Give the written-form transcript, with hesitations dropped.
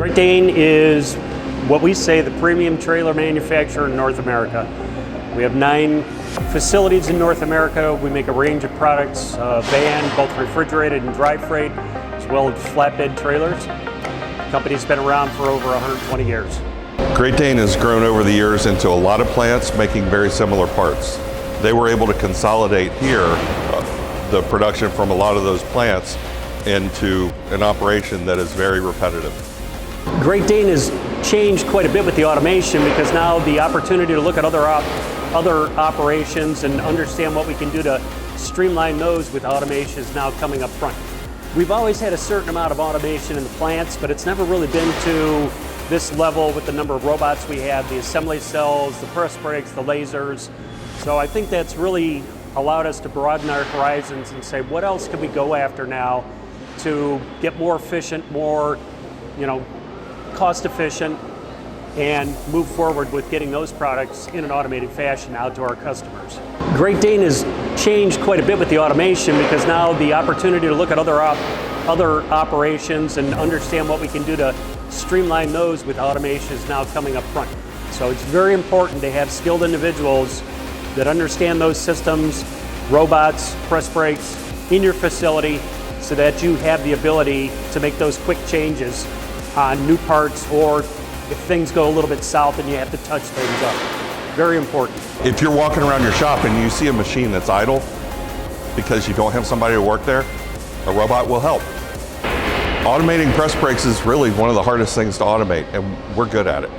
Great Dane is what we say the premium trailer manufacturer in North America. We have 9 facilities in North America. We make a range of products, van, both refrigerated and dry freight, as well as flatbed trailers. The company's been around for over 120 years. Great Dane has grown over the years into a lot of plants making very similar parts. They were able to consolidate here the production from a lot of those plants into an operation that is very repetitive. Great Dane has changed quite a bit with the automation because now the opportunity to look at other operations and understand what we can do to streamline those with automation is now coming up front. We've always had a certain amount of automation in the plants, but it's never really been to this level with the number of robots we have, the assembly cells, the press brakes, the lasers. So I think that's really allowed us to broaden our horizons and say, what else can we go after now to get more efficient, more, cost efficient, and move forward with getting those products in an automated fashion out to our customers. Great Dane has changed quite a bit with the automation because now the opportunity to look at other operations and understand what we can do to streamline those with automation is now coming up front. So it's very important to have skilled individuals that understand those systems, robots, press brakes in your facility so that you have the ability to make those quick changes on new parts, or if things go a little bit south and you have to touch things up. Very important. If you're walking around your shop and you see a machine that's idle because you don't have somebody to work there, a robot will help. Automating press brakes is really one of the hardest things to automate, and we're good at it.